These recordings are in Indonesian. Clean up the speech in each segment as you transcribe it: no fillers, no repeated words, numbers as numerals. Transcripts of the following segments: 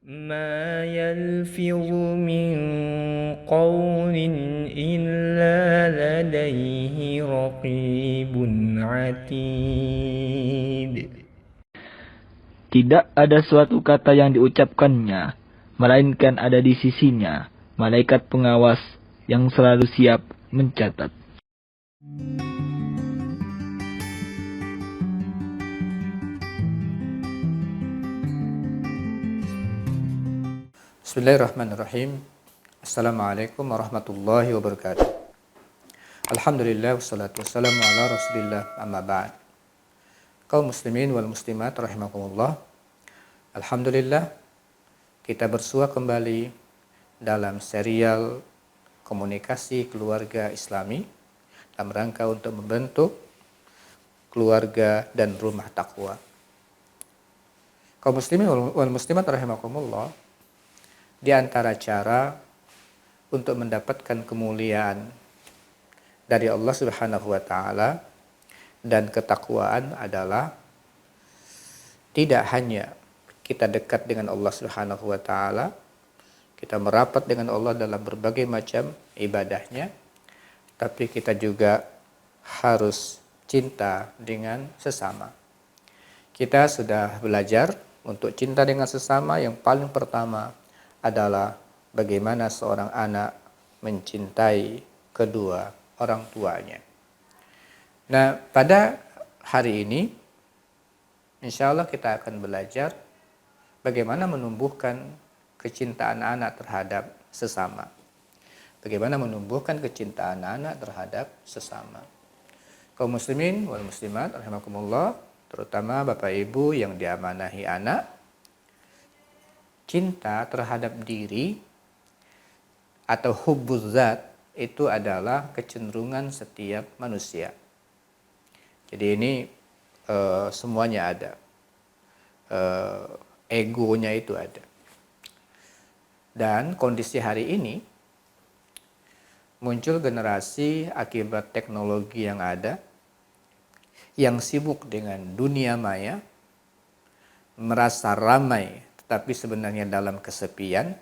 ما يلفظ من قول إلا لديه رقيب عتيد. Tidak ada suatu kata yang diucapkannya, melainkan ada di sisinya malaikat pengawas yang selalu siap mencatat. Bismillahirrahmanirrahim. Assalamualaikum warahmatullahi wabarakatuh. Alhamdulillah wassalatu wassalamu ala rasulillah amma ba'd. Kaum muslimin wal muslimat rahimakumullah. Alhamdulillah kita bersua kembali dalam serial komunikasi keluarga Islami dalam rangka untuk membentuk keluarga dan rumah takwa. Kaum muslimin wal muslimat rahimakumullah, di antara cara untuk mendapatkan kemuliaan dari Allah Subhanahu wa taala dan ketakwaan adalah tidak hanya kita dekat dengan Allah Subhanahu wa taala, kita merapat dengan Allah dalam berbagai macam ibadahnya, tapi kita juga harus cinta dengan sesama. Kita sudah belajar untuk cinta dengan sesama, yang paling pertama adalah bagaimana seorang anak mencintai kedua orang tuanya. Nah, pada hari ini insya Allah kita akan belajar bagaimana menumbuhkan kecintaan anak terhadap sesama. Bagaimana menumbuhkan kecintaan anak terhadap sesama. Kaum muslimin wal muslimat rahimakumullah, terutama Bapak Ibu yang diamanahi anak, cinta terhadap diri atau hubbuz zat itu adalah kecenderungan setiap manusia. Jadi ini semuanya ada. Egonya itu ada. Dan kondisi hari ini muncul generasi akibat teknologi yang ada, yang sibuk dengan dunia maya, merasa ramai tapi sebenarnya dalam kesepian.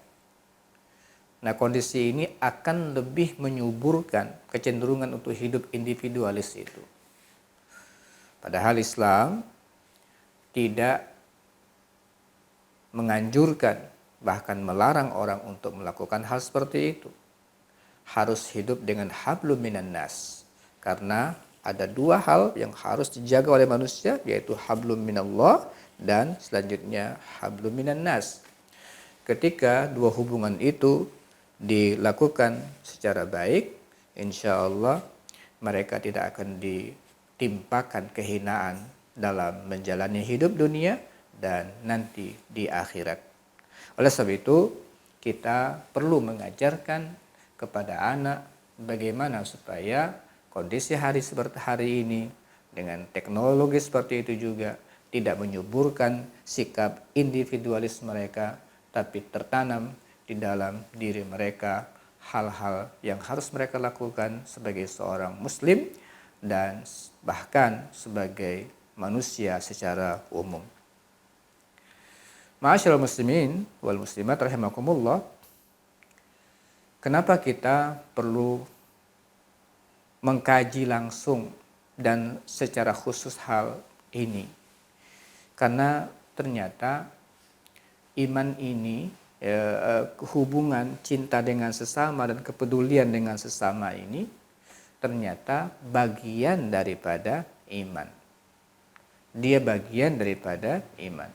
Nah, kondisi ini akan lebih menyuburkan kecenderungan untuk hidup individualis itu. Padahal Islam tidak menganjurkan, bahkan melarang orang untuk melakukan hal seperti itu. Harus hidup dengan hablum minan nas. Karena ada dua hal yang harus dijaga oleh manusia, yaitu hablum minallah dan selanjutnya hablum minan nas. Ketika dua hubungan itu dilakukan secara baik, insya Allah mereka tidak akan ditimpakan kehinaan dalam menjalani hidup dunia dan nanti di akhirat. Oleh sebab itu, kita perlu mengajarkan kepada anak bagaimana supaya kondisi hari seperti hari ini dengan teknologi seperti itu juga tidak menyuburkan sikap individualis mereka, tapi tertanam di dalam diri mereka hal-hal yang harus mereka lakukan sebagai seorang muslim dan bahkan sebagai manusia secara umum. Ma'asyiral muslimin wal muslimat rahimakumullah, kenapa kita perlu mengkaji langsung dan secara khusus hal ini? Karena ternyata iman ini, hubungan cinta dengan sesama dan kepedulian dengan sesama ini ternyata bagian daripada iman. Dia bagian daripada iman.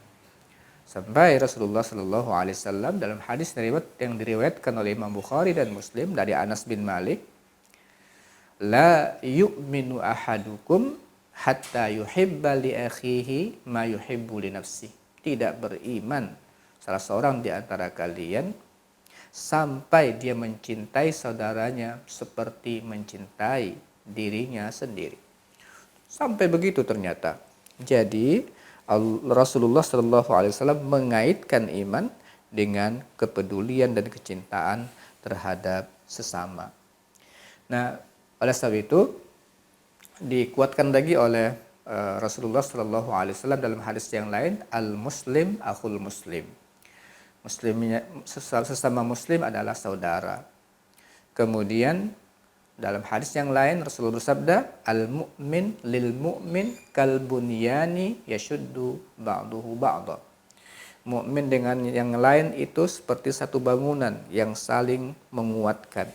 Sampai Rasulullah Shallallahu Alaihi Wasallam dalam hadis yang diriwayatkan oleh Imam Bukhari dan Muslim dari Anas bin Malik, la yu'minu ahadukum hatta yuhibba li akhihi ma yuhibbu li nafsi. Tidak beriman salah seorang di antara kalian sampai dia mencintai saudaranya seperti mencintai dirinya sendiri. Sampai begitu ternyata. Jadi Rasulullah Shallallahu Alaihi Wasallam mengaitkan iman dengan kepedulian dan kecintaan terhadap sesama. Nah, oleh sebab itu dikuatkan lagi oleh Rasulullah Shallallahu Alaihi Wasallam dalam hadis yang lain, al-Muslim akhul Muslim. Sesama muslim adalah saudara. Kemudian dalam hadis yang lain Rasulullah bersabda, al-mu'min lil mu'min kal bunyani yashuddu ba'duhu ba'dha. Mukmin dengan yang lain itu seperti satu bangunan yang saling menguatkan.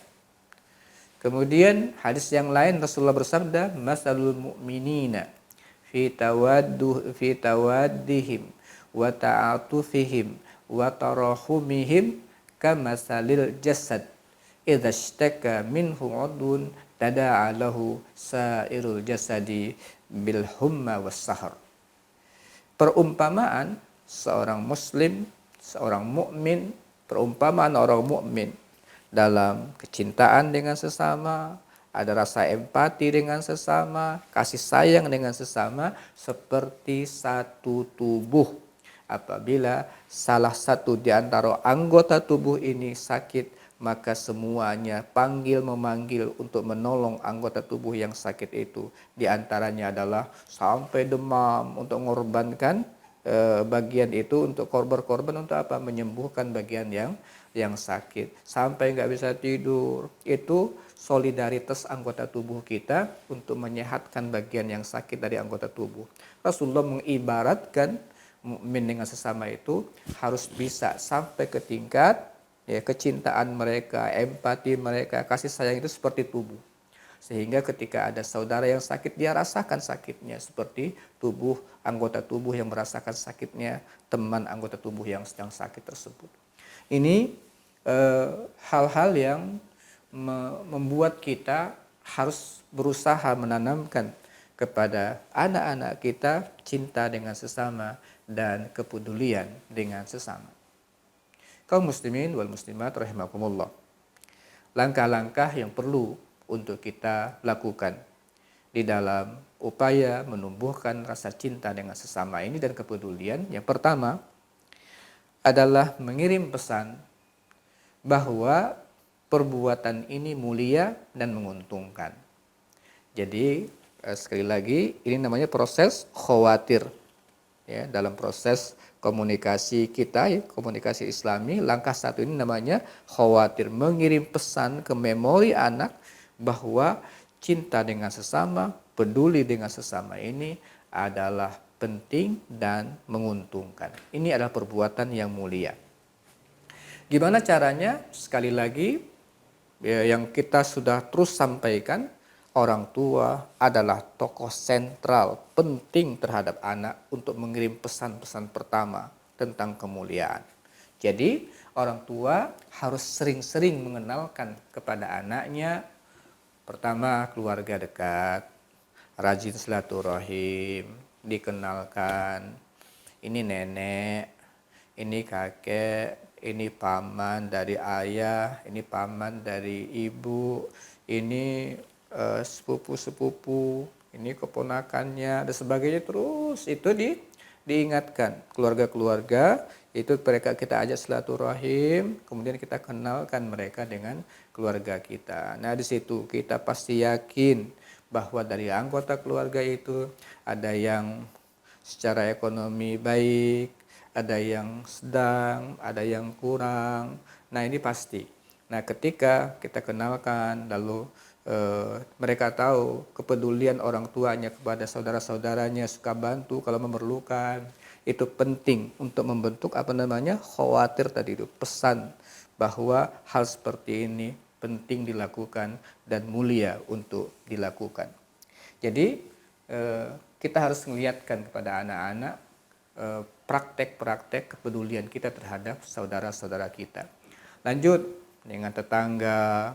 Kemudian hadis yang lain Rasulullah bersabda, masalul mu'minina fi tawaddihim wa ta'atufihim wa tarahumihim kamasalil jasad idza ishtaka minhu 'udwun tada'a lahu sairul jasadi bil humma was sahar. Perumpamaan seorang muslim, seorang mukmin, perumpamaan orang mukmin dalam kecintaan dengan sesama, ada rasa empati dengan sesama, kasih sayang dengan sesama, seperti satu tubuh. Apabila salah satu di antara anggota tubuh ini sakit, maka semuanya memanggil untuk menolong anggota tubuh yang sakit itu. Di antaranya adalah sampai demam untuk mengorbankan bagian itu, untuk korban untuk apa? Menyembuhkan bagian yang sakit. Sampai nggak bisa tidur. Itu solidaritas anggota tubuh kita untuk menyehatkan bagian yang sakit dari anggota tubuh. Rasulullah mengibaratkan mukmin dengan sesama itu harus bisa sampai ke tingkat kecintaan mereka, empati mereka, kasih sayang itu seperti tubuh. Sehingga ketika ada saudara yang sakit, dia rasakan sakitnya seperti anggota tubuh yang merasakan sakitnya teman anggota tubuh yang sedang sakit tersebut. Ini hal-hal yang membuat kita harus berusaha menanamkan kepada anak-anak kita cinta dengan sesama dan kepedulian dengan sesama. Kaum muslimin wal muslimat rahimakumullah. Langkah-langkah yang perlu untuk kita lakukan di dalam upaya menumbuhkan rasa cinta dengan sesama ini dan kepedulian. Yang pertama adalah mengirim pesan bahwa perbuatan ini mulia dan menguntungkan. Jadi sekali lagi ini namanya proses khawatir. Ya, dalam proses komunikasi kita, komunikasi Islami, langkah satu ini namanya khawatir, mengirim pesan ke memori anak bahwa cinta dengan sesama, peduli dengan sesama ini adalah penting dan menguntungkan. Ini adalah perbuatan yang mulia. Gimana caranya? Sekali lagi yang kita sudah terus sampaikan, orang tua adalah tokoh sentral penting terhadap anak untuk mengirim pesan-pesan pertama tentang kemuliaan. Jadi orang tua harus sering-sering mengenalkan kepada anaknya, pertama keluarga dekat, rajin silaturahim, dikenalkan, ini nenek, ini kakek, ini paman dari ayah, ini paman dari ibu, ini sepupu-sepupu, ini keponakannya dan sebagainya, terus itu diingatkan. Keluarga-keluarga itu mereka kita ajak silaturahim, kemudian kita kenalkan mereka dengan keluarga kita. Nah, di situ kita pasti yakin bahwa dari anggota keluarga itu ada yang secara ekonomi baik, ada yang sedang, ada yang kurang. Nah, ini pasti. Nah, ketika kita kenalkan lalu mereka tahu kepedulian orang tuanya kepada saudara-saudaranya, suka bantu kalau memerlukan, itu penting untuk membentuk khawatir tadi itu, pesan bahwa hal seperti ini penting dilakukan dan mulia untuk dilakukan. Jadi kita harus melihatkan kepada anak-anak praktek-praktek kepedulian kita terhadap saudara-saudara kita. Lanjut dengan tetangga,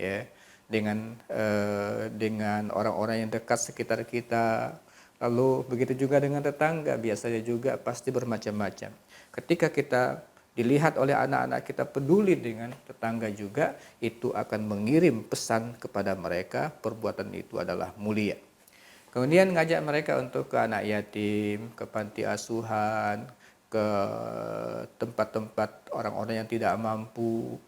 ya, dengan orang-orang yang dekat sekitar kita. Lalu begitu juga dengan tetangga, biasanya juga pasti bermacam-macam. Ketika kita dilihat oleh anak-anak kita peduli dengan tetangga juga, itu akan mengirim pesan kepada mereka perbuatan itu adalah mulia. Kemudian ngajak mereka untuk ke anak yatim, ke panti asuhan, ke tempat-tempat orang-orang yang tidak mampu.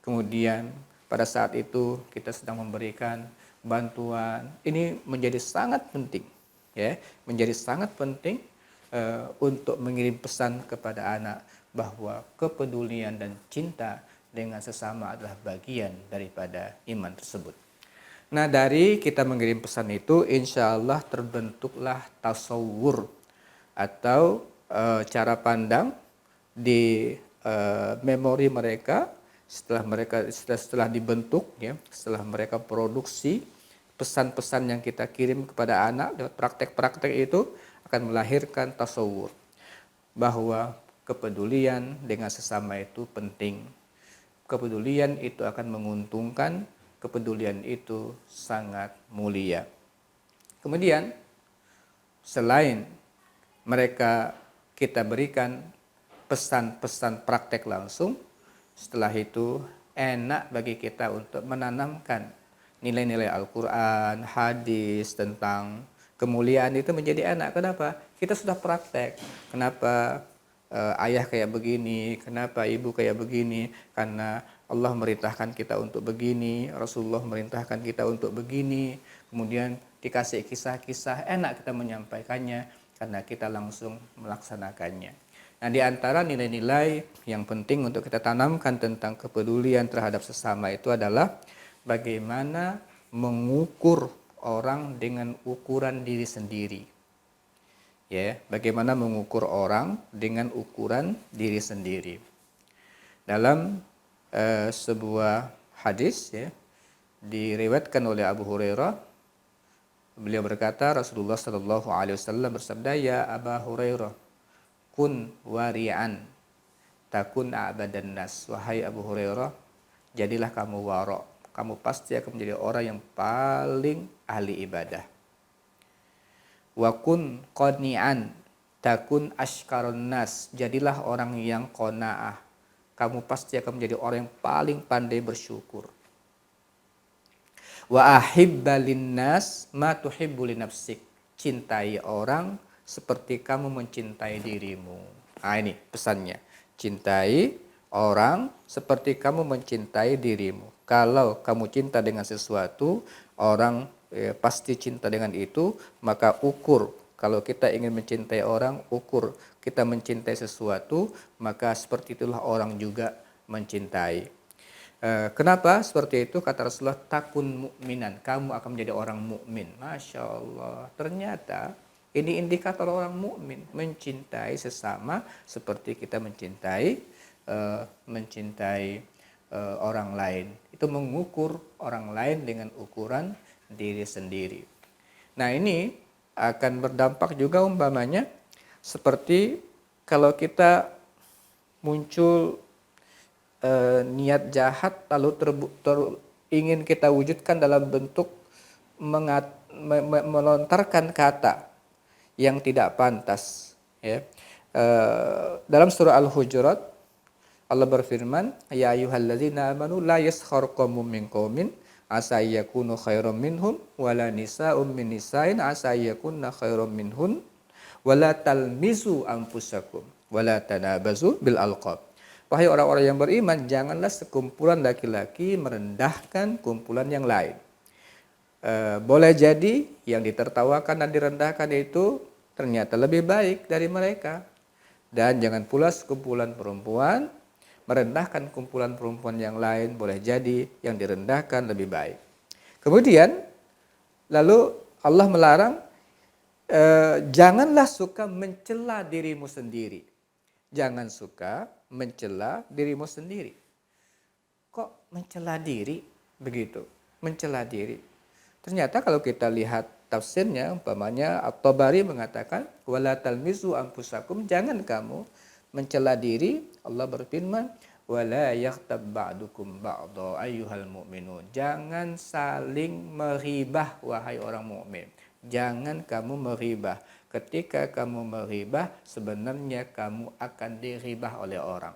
Kemudian pada saat itu kita sedang memberikan bantuan. Ini menjadi sangat penting, ya, menjadi sangat penting untuk mengirim pesan kepada anak bahwa kepedulian dan cinta dengan sesama adalah bagian daripada iman tersebut. Nah, dari kita mengirim pesan itu, insya Allah terbentuklah tasawur atau cara pandang di memori mereka setelah dibentuk, ya, setelah mereka produksi pesan-pesan yang kita kirim kepada anak lewat praktek-praktek itu akan melahirkan tasawur bahwa kepedulian dengan sesama itu penting. Kepedulian itu akan menguntungkan, kepedulian itu sangat mulia. Kemudian selain mereka kita berikan pesan-pesan praktek langsung, setelah itu enak bagi kita untuk menanamkan nilai-nilai Al-Quran, hadis tentang kemuliaan itu menjadi enak. Kenapa? Kita sudah praktek. Kenapa ayah kayak begini, kenapa ibu kayak begini? Karena Allah merintahkan kita untuk begini, Rasulullah merintahkan kita untuk begini. Kemudian dikasih kisah-kisah, enak kita menyampaikannya karena kita langsung melaksanakannya. Nah, di antara nilai-nilai yang penting untuk kita tanamkan tentang kepedulian terhadap sesama itu adalah bagaimana mengukur orang dengan ukuran diri sendiri. Ya, bagaimana mengukur orang dengan ukuran diri sendiri. Dalam sebuah hadis, ya, diriwayatkan oleh Abu Hurairah, beliau berkata, Rasulullah Shallallahu Alaihi Wasallam bersabda, ya Abu Hurairah, kun wari'an, takun a'badan nas. Wahai Abu Hurairah, jadilah kamu wara', kamu pasti akan menjadi orang yang paling ahli ibadah. Wa kun qani'an, takun ashkarun nas. Jadilah orang yang qanaah, kamu pasti akan menjadi orang yang paling pandai bersyukur. Wa ahibba linnas ma tuhibbu li nafsik. Cintai orang seperti kamu mencintai dirimu. Nah, ini pesannya. Cintai orang seperti kamu mencintai dirimu. Kalau kamu cinta dengan sesuatu, orang pasti cinta dengan itu, maka ukur. Kalau kita ingin mencintai orang, ukur kita mencintai sesuatu, maka seperti itulah orang juga mencintai. Kenapa seperti itu? Kata Rasulullah, takun mukminan, kamu akan menjadi orang mukmin. Masya Allah, ternyata ini indikator orang mukmin, mencintai sesama seperti kita mencintai orang lain. Itu mengukur orang lain dengan ukuran diri sendiri. Nah, ini akan berdampak juga umpamanya seperti kalau kita muncul niat jahat lalu ingin kita wujudkan dalam bentuk melontarkan kata yang tidak pantas, ya. Dalam surah Al-Hujurat Allah berfirman, ya ayyuhalladzina amanu la yaskhar qaumun min qaumin asa yakunu khairam minhum wala nisa'um min nisa'in asa yakunna khairam minhun wala talmizu anfusakum wala tanabazu bil alqab. Wahai orang-orang yang beriman, janganlah sekumpulan laki-laki merendahkan kumpulan yang lain. Boleh jadi yang ditertawakan dan direndahkan itu ternyata lebih baik dari mereka. Dan jangan pula sekumpulan perempuan merendahkan kumpulan perempuan yang lain, boleh jadi yang direndahkan lebih baik. Kemudian lalu Allah melarang, janganlah suka mencela dirimu sendiri. Jangan suka mencela dirimu sendiri. Kok mencela diri begitu? Mencela diri. Ternyata kalau kita lihat tafsirnya, umpamanya At-Tabari mengatakan, wala talmizu anfusakum, jangan kamu mencela diri. Allah berfirman, wala yaghtab ba'dukum ba'dha ayyuhal mu'minun. Jangan saling meribah wahai orang mukmin. Jangan kamu meribah. Ketika kamu meribah, sebenarnya kamu akan diribah oleh orang.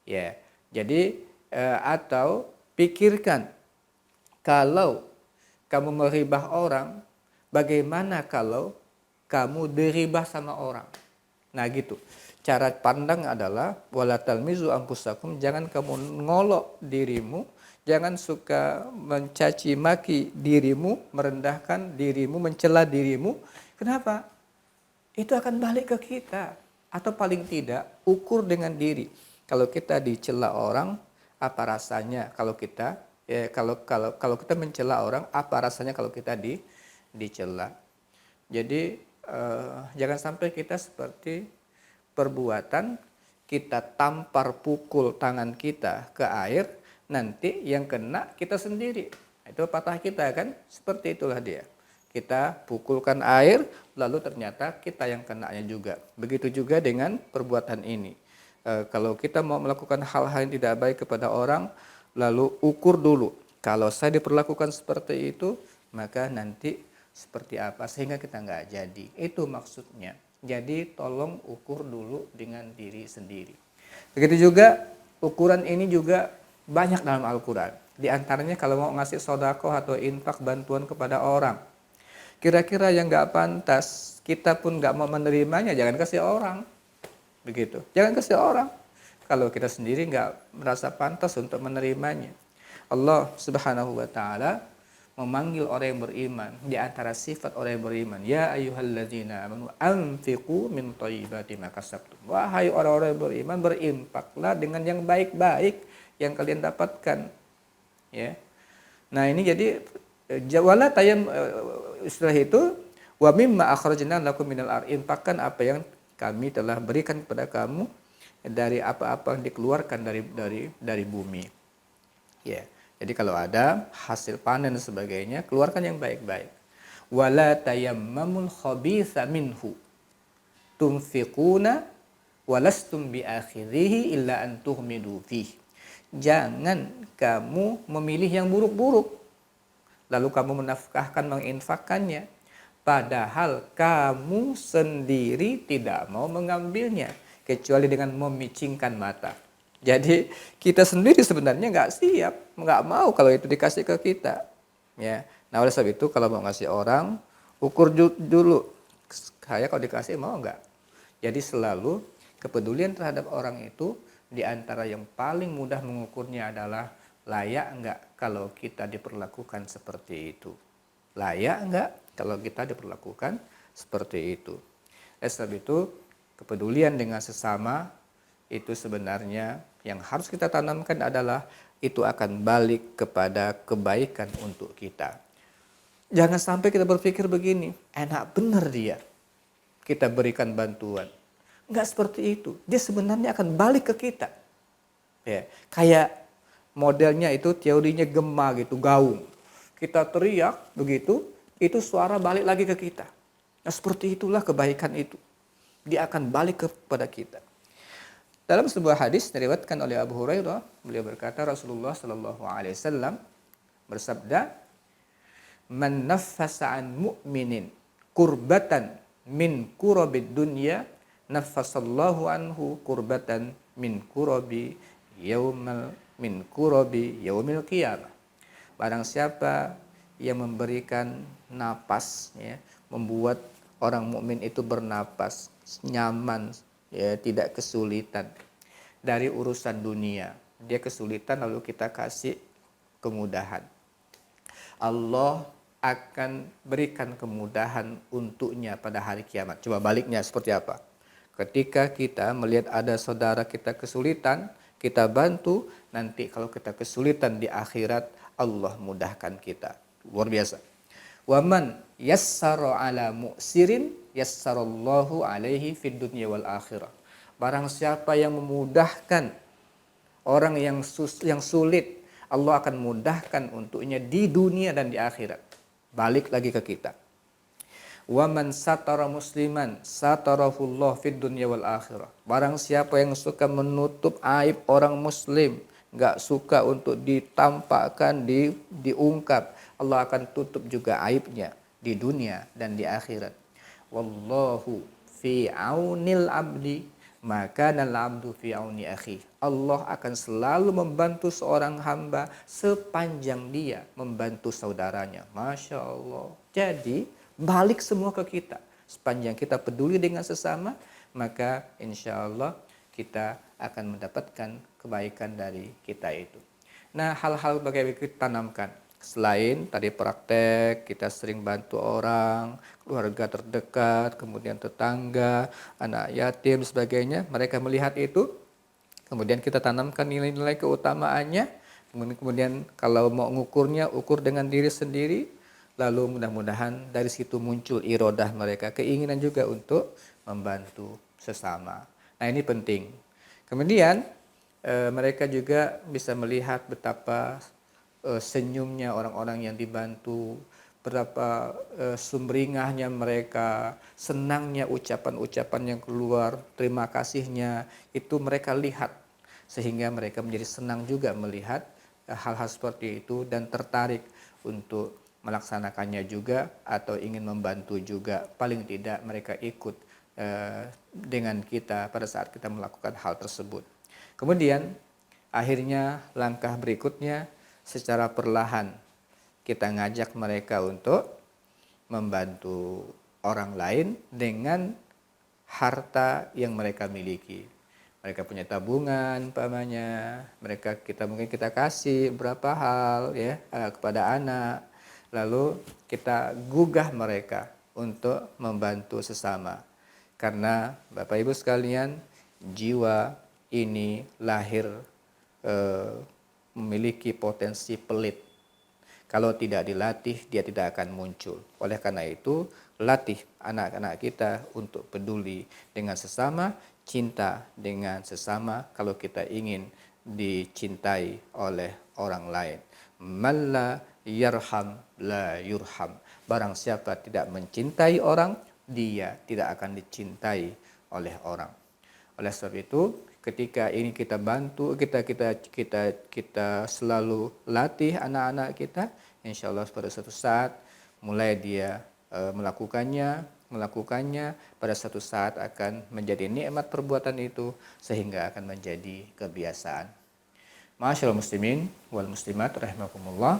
Ya, jadi atau pikirkan, kalau kamu meribah orang, bagaimana kalau kamu diribah sama orang? Nah, gitu. Cara pandang adalah wala talmizu anfusakum, jangan kamu ngolok dirimu, jangan suka mencaci maki dirimu, merendahkan dirimu, mencela dirimu. Kenapa? Itu akan balik ke kita. Atau paling tidak ukur dengan diri. Kalau kita dicela orang, apa rasanya kalau kita kalau kita mencela orang, apa rasanya kalau kita dicela. Jadi jangan sampai kita seperti perbuatan kita tampar pukul tangan kita ke air, nanti yang kena kita sendiri. Itu patah kita kan, seperti itulah dia. Kita pukulkan air, lalu ternyata kita yang kenanya juga. Begitu juga dengan perbuatan ini. Kalau kita mau melakukan hal-hal yang tidak baik kepada orang, lalu ukur dulu. Kalau saya diperlakukan seperti itu, maka nanti seperti apa sehingga kita nggak jadi. Itu maksudnya. Jadi tolong ukur dulu dengan diri sendiri. Begitu juga ukuran ini juga banyak dalam Al-Quran. Di antaranya kalau mau ngasih sodako atau infak bantuan kepada orang. Kira-kira yang nggak pantas, kita pun nggak mau menerimanya, jangan kasih orang. Begitu, jangan kasih orang. Kalau kita sendiri nggak merasa pantas untuk menerimanya. Allah Subhanahu wa Ta'ala memanggil orang yang beriman, di antara sifat orang yang beriman, ya ayyuhalladzina amanu anfiqu min thayyibati ma kasabtum. Wahai orang-orang yang beriman, berinfaklah dengan yang baik-baik yang kalian dapatkan. Ya. Nah, ini jadi wala tayam, istilah itu wa mimma akhrajna lakum minal ardh, infakkan apa yang kami telah berikan kepada kamu dari apa-apa yang dikeluarkan dari bumi. Ya. Jadi kalau ada hasil panen dan sebagainya, keluarkan yang baik-baik. Wala tayammamul khabitha minhu tunfiquna walastum biakhirihi illa an tuhmidu fih. Jangan kamu memilih yang buruk-buruk, lalu kamu menafkahkan, menginfakkannya, padahal kamu sendiri tidak mau mengambilnya, kecuali dengan memicingkan mata. Jadi kita sendiri sebenarnya nggak siap, nggak mau kalau itu dikasih ke kita. Ya. Nah oleh sebab itu kalau mau ngasih orang, ukur dulu. Saya kalau dikasih mau nggak? Jadi selalu kepedulian terhadap orang itu, di antara yang paling mudah mengukurnya adalah layak nggak kalau kita diperlakukan seperti itu. Layak nggak kalau kita diperlakukan seperti itu. Oleh sebab itu kepedulian dengan sesama itu sebenarnya yang harus kita tanamkan adalah itu akan balik kepada kebaikan untuk kita. Jangan sampai kita berpikir begini, enak benar dia, kita berikan bantuan. Enggak seperti itu. Dia sebenarnya akan balik ke kita. Ya, kayak modelnya itu teorinya gema gitu, gaung. Kita teriak begitu, itu suara balik lagi ke kita. Nah seperti itulah kebaikan itu. Dia akan balik kepada kita. Dalam sebuah hadis diriwayatkan oleh Abu Hurairah, beliau berkata Rasulullah Shallallahu Alaihi Wasallam bersabda, "Man naffasa an mu'minin kurbatan min kurabid dunya, naffasallahu anhu kurbatan min kurabi yaumil qiyamah." Barang siapa yang memberikan napas, ya, membuat orang mukmin itu bernapas nyaman, ya, tidak kesulitan dari urusan dunia. Dia kesulitan lalu kita kasih kemudahan. Allah akan berikan kemudahan untuknya pada hari kiamat. Coba baliknya seperti apa? Ketika kita melihat ada saudara kita kesulitan, kita bantu, nanti kalau kita kesulitan di akhirat, Allah mudahkan kita. Luar biasa. Waman yassara ala mu'sirin yassarallahu alaihi fid dunya wal akhirah. Barang siapa yang memudahkan orang yang sulit, Allah akan mudahkan untuknya di dunia dan di akhirat. Balik lagi ke kita. Waman satara musliman satarahullah fid dunya wal akhirah. Barang siapa yang suka menutup aib orang muslim, enggak suka untuk ditampakkan, diungkap, Allah akan tutup juga aibnya di dunia dan di akhirat. Wallahu fi aunil abdi maka nal abdu fi auni akhi. Allah akan selalu membantu seorang hamba sepanjang dia membantu saudaranya. Masya Allah. Jadi balik semua ke kita. Sepanjang kita peduli dengan sesama, maka insya Allah kita akan mendapatkan kebaikan dari kita itu. Nah, hal-hal bagaimana kita tanamkan. Selain tadi praktek, kita sering bantu orang, keluarga terdekat, kemudian tetangga, anak yatim, sebagainya. Mereka melihat itu, kemudian kita tanamkan nilai-nilai keutamaannya. Kemudian kalau mau ngukurnya, ukur dengan diri sendiri. Lalu mudah-mudahan dari situ muncul irodah mereka, keinginan juga untuk membantu sesama. Nah ini penting. Kemudian mereka juga bisa melihat betapa senyumnya orang-orang yang dibantu, betapa sumringahnya mereka, senangnya ucapan-ucapan yang keluar, terima kasihnya, itu mereka lihat. Sehingga mereka menjadi senang juga melihat hal-hal seperti itu dan tertarik untuk melaksanakannya juga atau ingin membantu juga. Paling tidak mereka ikut dengan kita pada saat kita melakukan hal tersebut. Kemudian akhirnya langkah berikutnya secara perlahan kita ngajak mereka untuk membantu orang lain dengan harta yang mereka miliki. Mereka punya tabungan umpamanya, mungkin kita kasih berapa hal ya kepada anak, lalu kita gugah mereka untuk membantu sesama. Karena Bapak Ibu sekalian, jiwa ini lahir memiliki potensi pelit. Kalau tidak dilatih, dia tidak akan muncul. Oleh karena itu, latih anak-anak kita untuk peduli dengan sesama, cinta dengan sesama kalau kita ingin dicintai oleh orang lain. Man la yarham la yurham. Barang siapa tidak mencintai orang, dia tidak akan dicintai oleh orang. Oleh sebab itu, ketika ini kita bantu, kita selalu latih anak-anak kita, insya Allah pada suatu saat mulai dia melakukannya, pada satu saat akan menjadi nikmat perbuatan itu sehingga akan menjadi kebiasaan. Ma'asyiral muslimin wal muslimat rahimakumullah.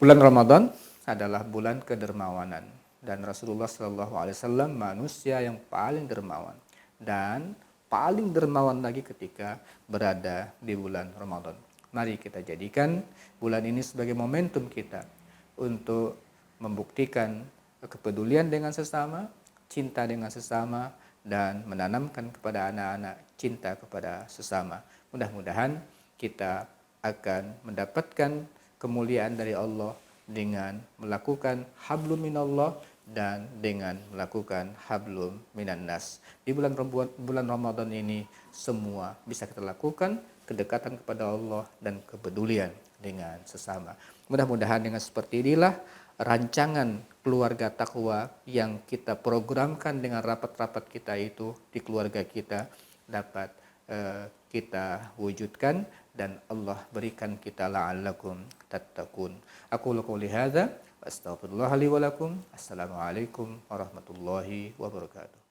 Bulan Ramadan adalah bulan kedermawanan dan Rasulullah SAW manusia yang paling dermawan dan paling dermawan lagi ketika berada di bulan Ramadan. Mari kita jadikan bulan ini sebagai momentum kita untuk membuktikan kepedulian dengan sesama, cinta dengan sesama, dan menanamkan kepada anak-anak cinta kepada sesama. Mudah-mudahan kita akan mendapatkan kemuliaan dari Allah dengan melakukan hablum minallah dan dengan melakukan hablum minan nas. Di bulan Ramadan ini semua bisa kita lakukan, kedekatan kepada Allah dan kepedulian dengan sesama. Mudah-mudahan dengan seperti inilah rancangan keluarga takwa yang kita programkan dengan rapat-rapat kita itu di keluarga kita dapat kita wujudkan dan Allah berikan kita la'allakum tattaqun. Aku qouli hadza wa astaghfirullah li wa lakum. Assalamualaikum warahmatullahi wabarakatuh.